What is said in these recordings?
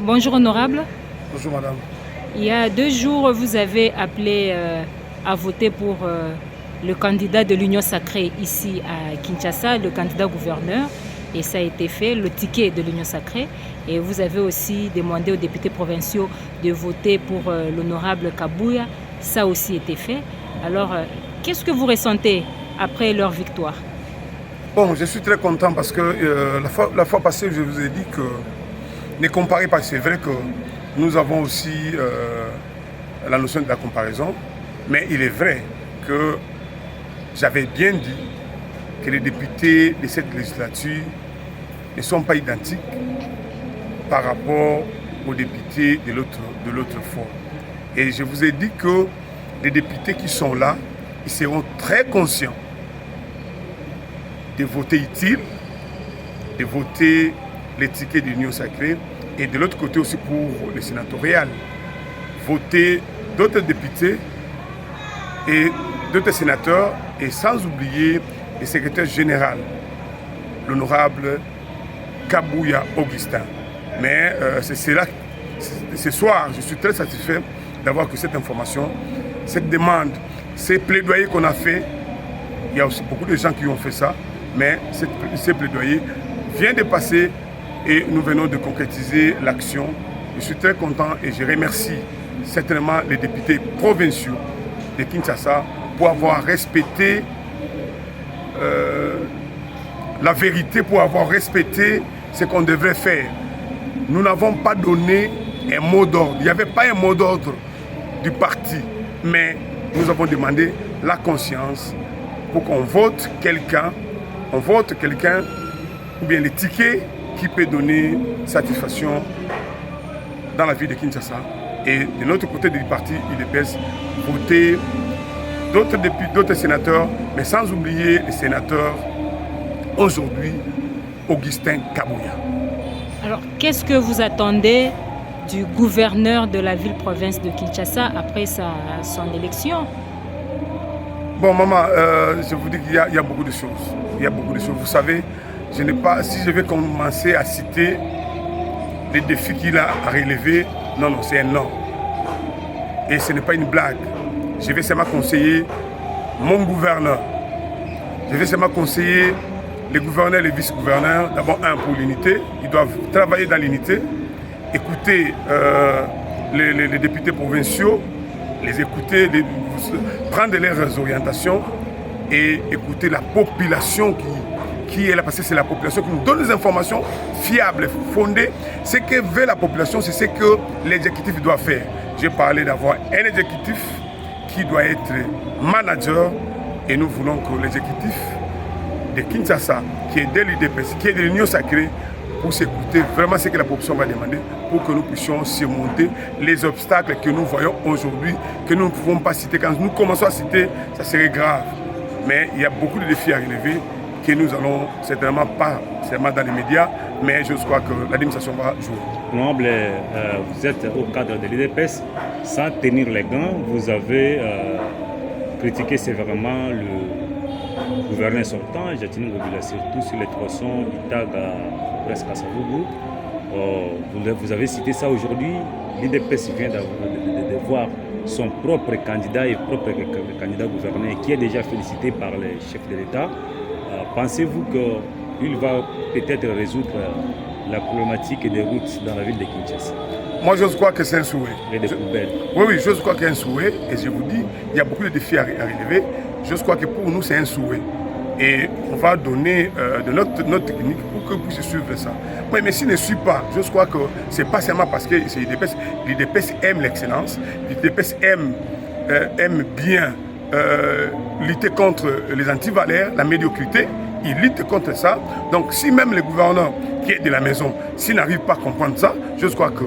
Bonjour honorable. Bonjour madame. Il y a 2 jours, vous avez appelé à voter pour le candidat de l'Union sacrée ici à Kinshasa, le candidat gouverneur. Et ça a été fait, le ticket de l'Union sacrée. Et vous avez aussi demandé aux députés provinciaux de voter pour l'honorable Kabouya. Ça a aussi été fait. Alors, qu'est-ce que vous ressentez après leur victoire? Bon, je suis très content parce que la fois passée, je vous ai dit que ne comparez pas. C'est vrai que nous avons aussi la notion de la comparaison, mais il est vrai que j'avais bien dit que les députés de cette législature ne sont pas identiques par rapport aux députés de l'autre fois. Et je vous ai dit que les députés qui sont là, ils seront très conscients de voter utile, de voter les tickets de l'Union sacrée, et de l'autre côté aussi pour le sénatorial, voter d'autres députés et d'autres sénateurs, et sans oublier le secrétaire général, l'honorable Kabouya Augustin. Mais ce soir, je suis très satisfait d'avoir que cette information, cette demande, ces plaidoyers qu'on a fait. Il y a aussi beaucoup de gens qui ont fait ça, mais ces plaidoyers viennent de passer et nous venons de concrétiser l'action. Je suis très content et je remercie certainement les députés provinciaux de Kinshasa pour avoir respecté la vérité, pour avoir respecté ce qu'on devrait faire. Nous n'avons pas donné un mot d'ordre. Il n'y avait pas un mot d'ordre du parti, mais nous avons demandé la conscience pour qu'on vote quelqu'un, ou bien les tickets qui peut donner satisfaction dans la vie de Kinshasa. Et de l'autre côté du parti UDPS, voter d'autres sénateurs, mais sans oublier les sénateurs aujourd'hui, Augustin Kabouya. Alors, qu'est-ce que vous attendez du gouverneur de la ville-province de Kinshasa après son élection? Bon, maman, je vous dis qu'il y a beaucoup de choses. Il y a beaucoup de choses. Vous savez, si je vais commencer à citer les défis qu'il a à relever, non, c'est un non. Et ce n'est pas une blague. Je vais seulement conseiller mon gouverneur. Je vais seulement conseiller les gouverneurs et les vice-gouverneurs. D'abord, pour l'unité. Ils doivent travailler dans l'unité, écouter les députés provinciaux, les écouter, prendre leurs orientations et écouter la population qui est là, parce que c'est la population qui nous donne des informations fiables, fondées. Ce que veut la population, c'est ce que l'exécutif doit faire. J'ai parlé d'avoir un exécutif qui doit être manager, et nous voulons que l'exécutif de Kinshasa, qui est de l'UDPS, qui est de l'Union sacrée, pour s'écouter vraiment ce que la population va demander, pour que nous puissions surmonter les obstacles que nous voyons aujourd'hui, que nous ne pouvons pas citer. Quand nous commençons à citer, ça serait grave. Mais il y a beaucoup de défis à relever que nous allons certainement pas seulement dans les médias, mais je crois que l'administration va jouer. Honorable, vous êtes au cadre de l'UDPS, sans tenir les gants, vous avez critiqué sévèrement le gouverneur sortant, Jatini Ngobila, surtout sur les tronçons Itaga, presque à Savougou. Vous avez cité ça aujourd'hui. L'UDPS vient de voir son propre candidat et propre candidat gouverneur qui est déjà félicité par les chefs de l'État. Pensez-vous qu'il va peut-être résoudre la problématique des routes dans la ville de Kinshasa? Moi, je crois que c'est un souhait. Et des poubelles. Oui, je crois qu'il y a un souhait. Et je vous dis, il y a beaucoup de défis à relever. Je crois que pour nous, c'est un souhait. Et on va donner de notre technique pour que vous puissiez suivre ça. Oui, mais s'il ne suit pas, je crois que ce n'est pas seulement parce que l'UDPS aime l'excellence, l'UDPS aime bien lutter contre les antivaleurs, la médiocrité. Il lutte contre ça. Donc si même le gouverneur qui est de la maison, s'il n'arrive pas à comprendre ça, je crois que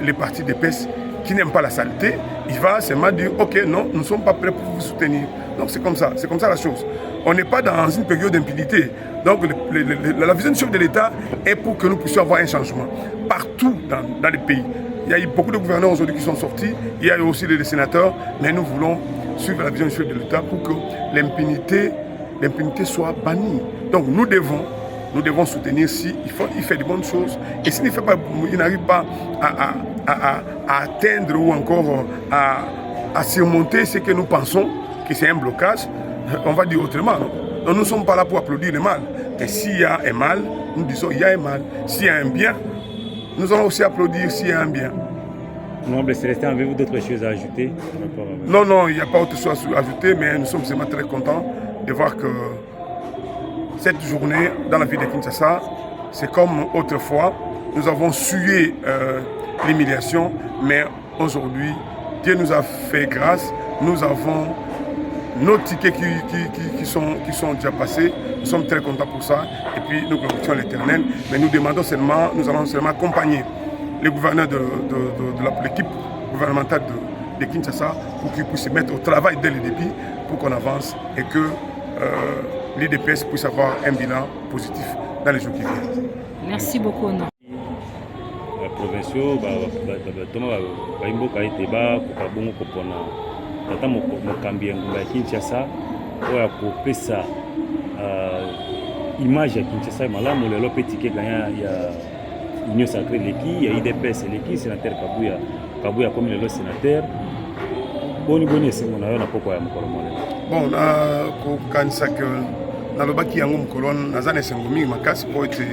les partis d'UDPS qui n'aiment pas la saleté, il va seulement dire ok, non, nous ne sommes pas prêts pour vous soutenir. Donc c'est comme ça la chose. On n'est pas dans une période d'impunité. Donc la vision du chef de l'État est pour que nous puissions avoir un changement partout dans le pays. Il y a eu beaucoup de gouverneurs aujourd'hui qui sont sortis, il y a eu aussi des sénateurs, mais nous voulons suivre la vision du chef de l'État pour que l'impunité soit bannie. Donc nous devons nous devons soutenir si il fait de bonnes choses. Et s'il n'arrive pas à atteindre ou encore à surmonter ce que nous pensons que c'est un blocage, on va dire autrement. Non, nous ne sommes pas là pour applaudir le mal. Et s'il y a un mal, nous disons il y a un mal. S'il y a un bien, nous allons aussi applaudir s'il y a un bien. Honorable Célestin, avez-vous d'autres choses à ajouter? Non, il n'y a pas autre chose à ajouter, mais nous sommes vraiment très contents de voir que cette journée dans la ville de Kinshasa, c'est comme autrefois. Nous avons sué l'humiliation, mais aujourd'hui, Dieu nous a fait grâce. Nous avons nos tickets qui sont déjà passés. Nous sommes très contents pour ça. Et puis nous glorifions l'Éternel. Mais nous allons seulement accompagner le gouverneur de l'équipe gouvernementale de Kinshasa pour qu'il puisse se mettre au travail dès le début pour qu'on avance et que l'IDPS puisse avoir un bilan positif dans les jours qui viennent. Merci beaucoup. Provinciaux, baimboka iteba kokabongo kopona tata mokambi ya ngumba ya Kinshasa oyo akopesa image ya Kinshasa malamu lelo pe tike ganya ya Union Sacrée leki ya IDPS leki sénateur Kabuya comme lelo sénateur boni esengo na yo na poko ya mokolo mole. Bon, kokanisa ke nalobaki yango mokolo naza na esengo mingi makasi po ete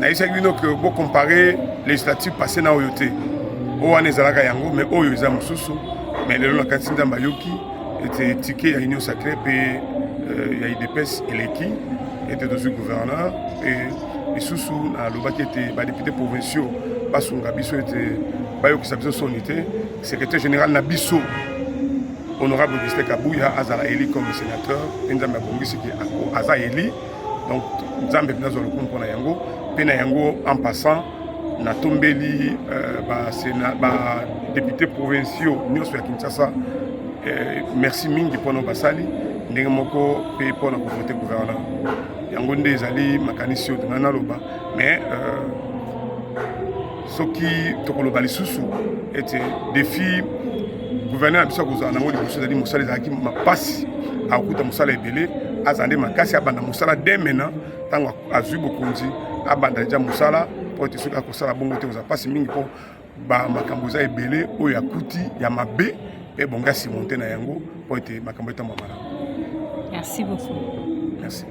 naisaki bino ke bocompare législative passé na oyo te oyo wana ezalaka yango mais oyo eza mosusu mais lelo nakanisi nzambe ayoki ete tike ya Union Sacrée mpe ya IDPS eleki ete tozwi gouverneur e lisusu nalobaki ete badepute provinciaux basunga biso ete bayokisa biso soni te secrétaire général na biso honorable Augustin Kabuya azala eli comme sénateur nzambe abongisi ki aza eli donc nzambe nazwa lokumu mpona yango mpe na yango en passant natombeli badepute provinciaux nyonso ya Kinshasa merci mingi mpona basali ndenge moko mpe mpona kovote gouverneur yango nde ezali makanisi oyo tonga naloba mais soki tokoloba lisusu ete défi gouverneur na biso akozala nango liboso ezali mosala ezalaki mapasi akokuta mosala ebele aza nde makasi abanda mosala de mena ntango azwi bokonzi abanda deja mosala po ete soki akosala bongo te kozala mpasi mingi mpo bamakambo eza ebele oyo akuti ya mabe mpe bongo asimonte na yango po ete makambo etambwa malamu. Merci beaucoup. Merci.